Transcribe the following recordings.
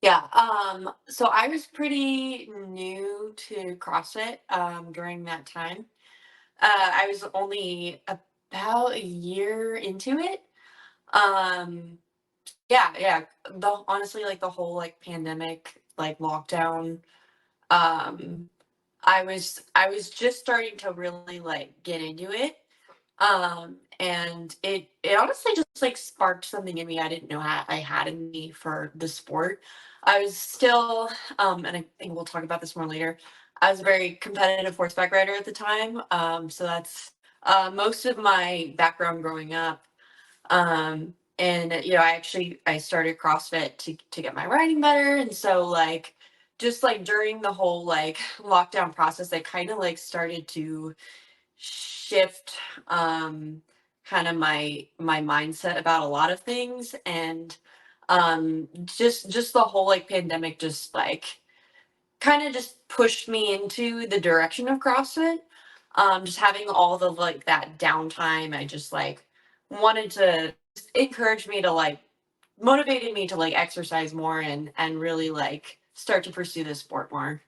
Yeah, so I was pretty new to CrossFit during that time. I was only about a year into it. Um, yeah, the honestly like the whole like pandemic like lockdown. Um, I was just starting to really like get into it. And it honestly just like sparked something in me I didn't know I had in me for the sport. I was still, and I think we'll talk about this more later. I was a very competitive horseback rider at the time. So that's most of my background growing up. And I started CrossFit to get my riding better, and so like just like during the whole like lockdown process, I kind of like started to shift kind of my mindset about a lot of things. And just the whole like pandemic just like kind of just pushed me into the direction of CrossFit. Just having all the like that downtime, I just like wanted to encourage me to like motivated me to like exercise more and really like start to pursue this sport more.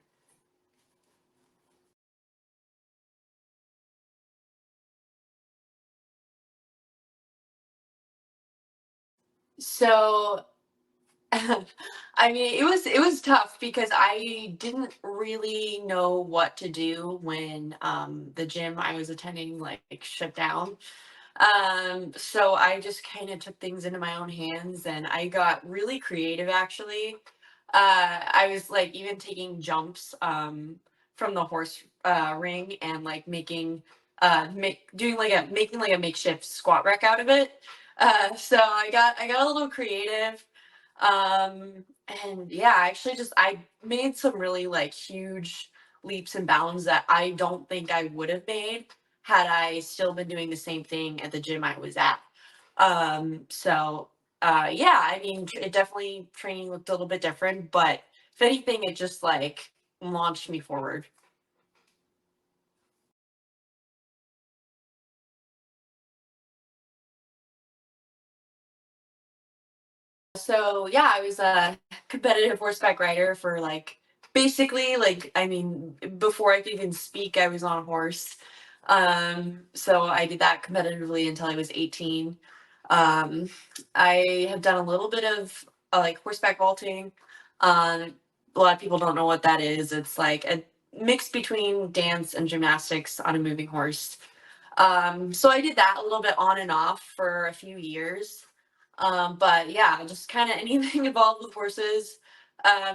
So I mean, it was tough because I didn't really know what to do when the gym I was attending like shut down. So I just kind of took things into my own hands and I got really creative actually. I was like even taking jumps from the horse ring and like making like a makeshift squat rack out of it. So I got a little creative. And yeah, actually just I made some really like huge leaps and bounds that I don't think I would have made had I still been doing the same thing at the gym I was at. Yeah, I mean, it definitely training looked a little bit different, but if anything, it just like launched me forward. So yeah, I was a competitive horseback rider for like basically like I mean before I could even speak, I was on a horse. So I did that competitively until I was 18. Um, I have done a little bit of like horseback vaulting. A lot of people don't know what that is. It's like a mix between dance and gymnastics on a moving horse. So I did that a little bit on and off for a few years. But yeah, just kind of anything involved with horses.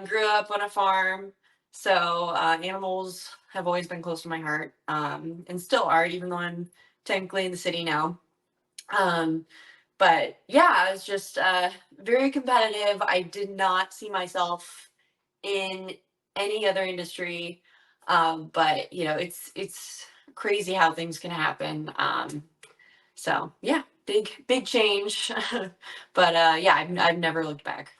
Grew up on a farm, so animals have always been close to my heart, and still are, even though I'm technically in the city now. Um, but yeah, I was just very competitive. I did not see myself in any other industry. But it's crazy how things can happen. So yeah, big change. But yeah, I've never looked back.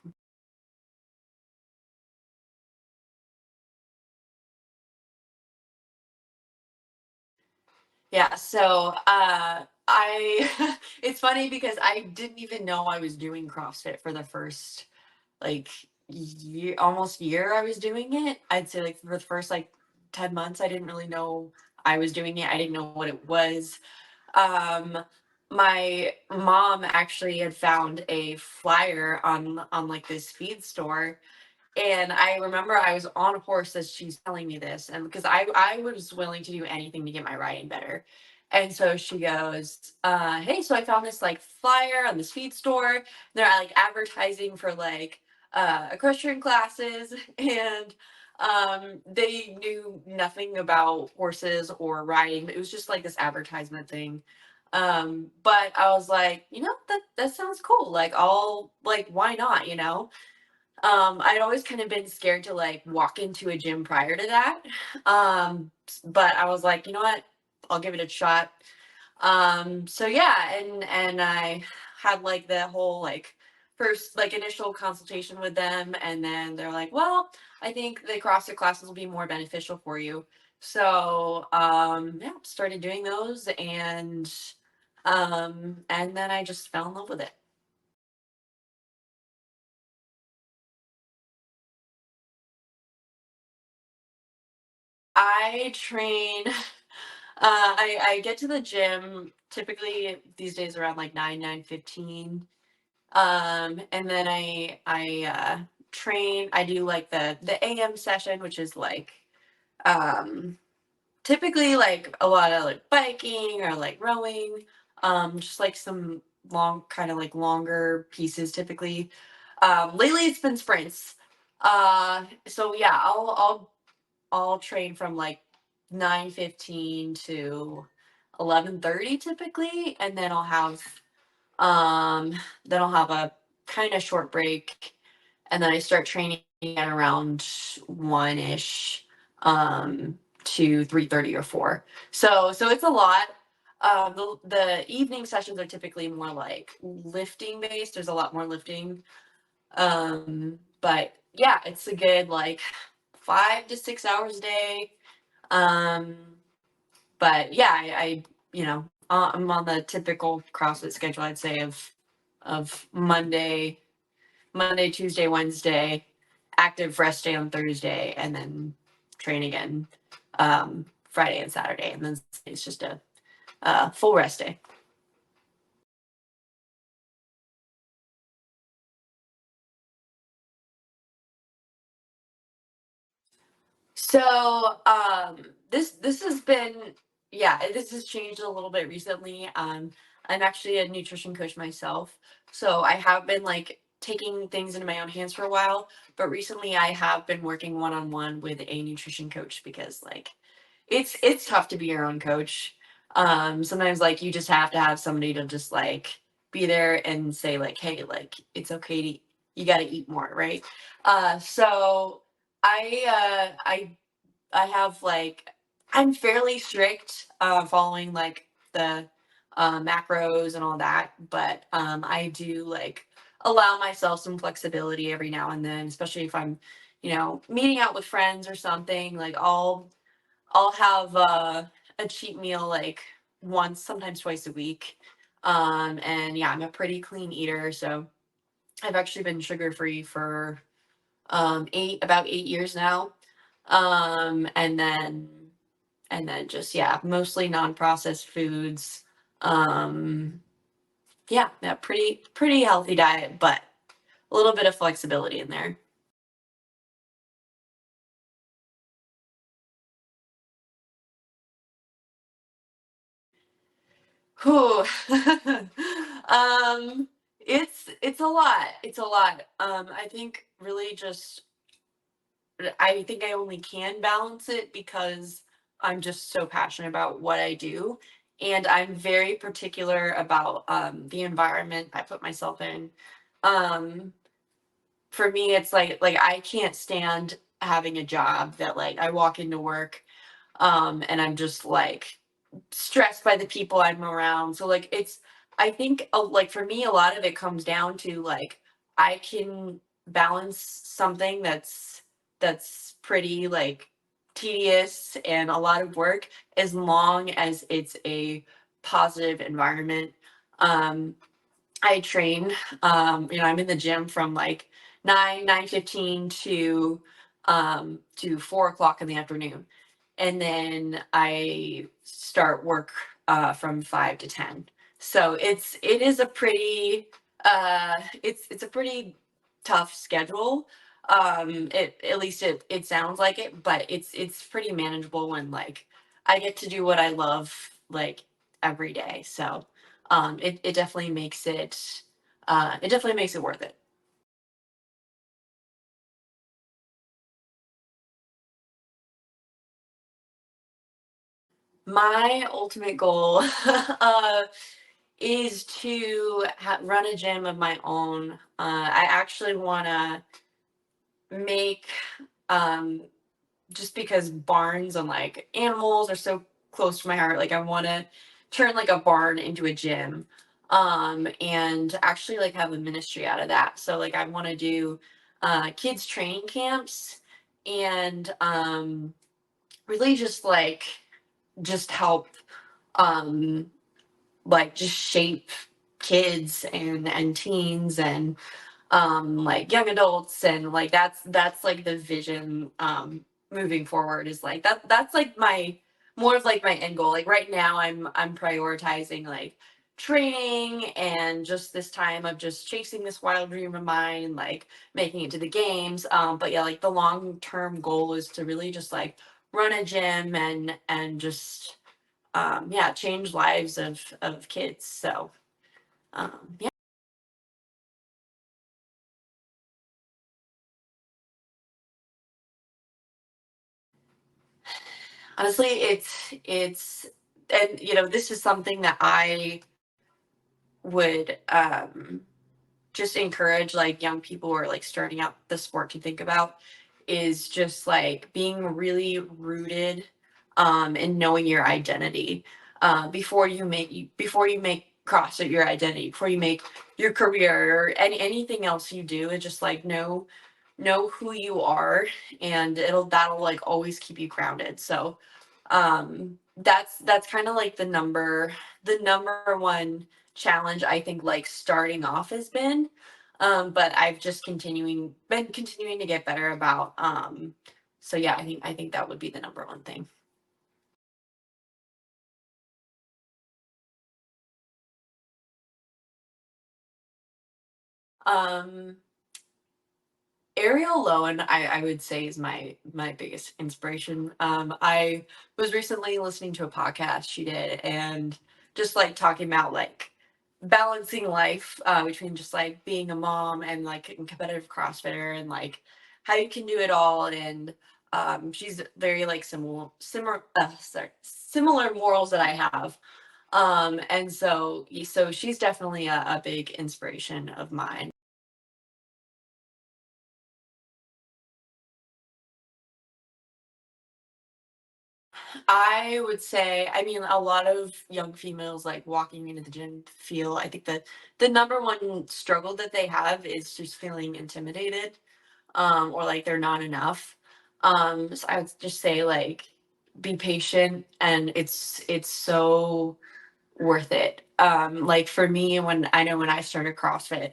Yeah, so I it's funny because I didn't even know I was doing CrossFit for the first like year, almost year I was doing it. I'd say like for the first like 10 months I didn't really know I was doing it. I didn't know what it was. Um, my mom actually had found a flyer on like this feed store, and I remember I was on a horse as she's telling me this, and because I was willing to do anything to get my riding better. And so she goes, hey, so I found this like flyer on this feed store. They're like advertising for like equestrian classes and they knew nothing about horses or riding. It was just like this advertisement thing. But I was like, that sounds cool. Like I'll like why not, I'd always kind of been scared to like walk into a gym prior to that. But I was like, you know what? I'll give it a shot. So yeah, and I had like the whole like first like initial consultation with them, and then they're like, well, I think the CrossFit classes will be more beneficial for you. So yeah, started doing those, and then I just fell in love with it. I train. I get to the gym typically these days around like 9:15. And then I train. I do like the AM session, which is like um typically like a lot of like biking or like rowing, just like some long kind of like longer pieces typically. Lately it's been sprints. So yeah, I'll train from like 9:15 to 11:30 typically, and um then I'll have a kind of short break, and then I start training at around 1ish to 3:30 or 4. So it's a lot. The evening sessions are typically more like lifting based. There's a lot more lifting. But yeah, it's a good like 5 to 6 hours a day. Um, but yeah, I'm on the typical CrossFit schedule, I'd say, of Monday, Tuesday, Wednesday, active rest day on Thursday, and then train again Friday and Saturday, and then it's just a full rest day. So this has been, yeah, this has changed a little bit recently. I'm actually a nutrition coach myself, so I have been like taking things into my own hands for a while, but recently I have been working one on one with a nutrition coach because like it's tough to be your own coach. Sometimes like you just have to have somebody to just like be there and say like, hey, like it's okay to, you got to eat more, right? So I have like, I'm fairly strict following like the macros and all that, but I do like allow myself some flexibility every now and then, especially if I'm, meeting out with friends or something. Like I'll have a cheat meal like once, sometimes twice a week. And yeah, I'm a pretty clean eater, so I've actually been sugar free for about 8 years now. And then just yeah, mostly non-processed foods. Um, yeah, pretty healthy diet, but a little bit of flexibility in there. Whew. um, it's a lot. It's a lot. I think really just I think I only can balance it because I'm just so passionate about what I do. And I'm very particular about the environment I put myself in. Um, for me, it's like I can't stand having a job that like I walk into work and I'm just like stressed by the people I'm around. So like I think like for me a lot of it comes down to like I can balance something that's pretty like tedious and a lot of work as long as it's a positive environment. Um I train. I'm in the gym from like 9:15 to 4 o'clock in the afternoon, and then I start work from 5 to 10. So it is a pretty it's a pretty tough schedule. It at least it sounds like it, but it's pretty manageable when like I get to do what I love like every day. So it definitely makes it worth it. My ultimate goal is to run a gym of my own. I actually want to make um, just because barns and like animals are so close to my heart. Like I want to turn like a barn into a gym, and actually like have a ministry out of that. So like I want to do kids training camps and really just help um like just shape kids and teens and like young adults, and like that's like the vision moving forward is like that's like my more of like my end goal. Like right now I'm prioritizing like training and just this time of just chasing this wild dream of mine and like making it to the games. But yeah, like the long term goal is to really just like run a gym and just yeah, change lives of kids. So yeah. Honestly, it's and this is something that I would just encourage like young people who are like starting out the sport to think about is just like being really rooted and knowing your identity before you make CrossFit your identity, before you make your career or anything else you do. It's just like know who you are, and that'll like always keep you grounded. So that's kind of like the number one challenge I think like starting off has been. But I've just been continuing to get better about. So yeah, I think that would be the number one thing. Um, Ariel Lowen, I would say is my biggest inspiration. I was recently listening to a podcast she did, and just like talking about like balancing life between just like being a mom and like a competitive CrossFitter and like how you can do it all. And she's very like similar morals that I have. And so she's definitely a big inspiration of mine. I would say, I mean, a lot of young females like walking into the gym feel, I think that the number one struggle that they have is just feeling intimidated, or like they're not enough. So I would just say like be patient, and it's so worth it. Like for me, when I started CrossFit,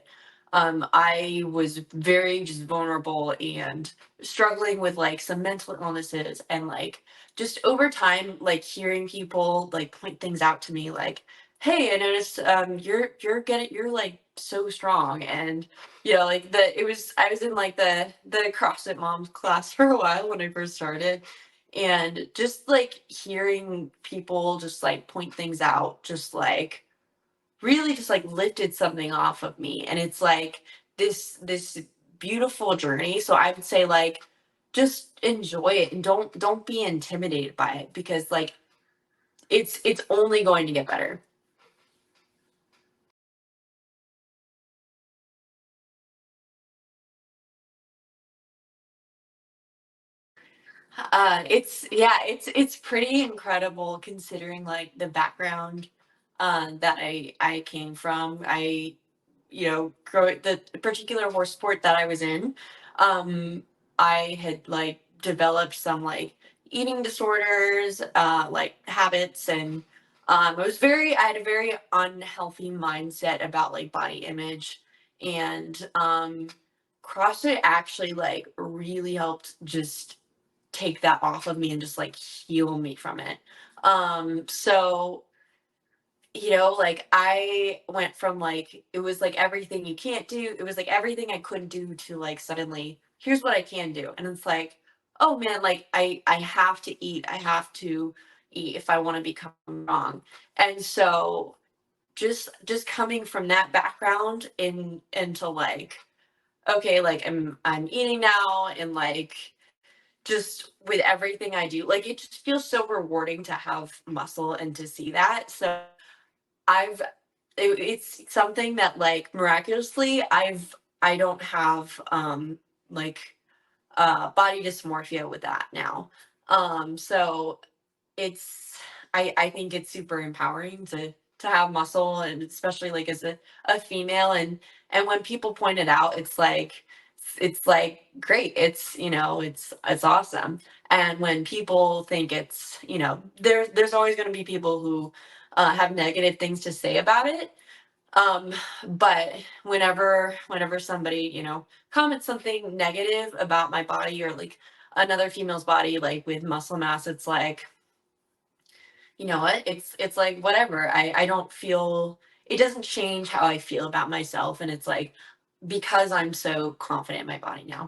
I was very just vulnerable and struggling with like some mental illnesses, and like just over time, like hearing people like point things out to me, like, "Hey, I noticed you're like so strong," and like I was in like the CrossFit Moms class for a while when I first started, and just like hearing people just like point things out, just like really just like lifted something off of me. And it's like this beautiful journey. So I would say like just enjoy it and don't be intimidated by it, because like it's only going to get better. It's pretty incredible considering like the background that I came from. Grow the particular horse sport that I was in. Um, I had like developed some like eating disorders, like habits, and I had a very unhealthy mindset about like body image, and CrossFit actually like really helped just take that off of me and just like heal me from it. So like I went from like it was like everything you can't do, it was like everything I couldn't do, to like suddenly here's what I can do. And it's like, oh man, like I have to eat. I have to eat if I want to become strong. And so just coming from that background into like, okay, like I'm eating now, and like just with everything I do, like it just feels so rewarding to have muscle and to see that. So I've it's something that like miraculously I don't have like body dysmorphia with that now. So it's I think it's super empowering to have muscle, and especially like as a female. And when people point it out, it's like great, it's awesome. And when people think there's always going to be people who have negative things to say about it. um, but whenever somebody, comments something negative about my body, or like another female's body, like with muscle mass, it's like, you know what? It's like whatever. I don't feel, it doesn't change how I feel about myself. And it's like because I'm so confident in my body now.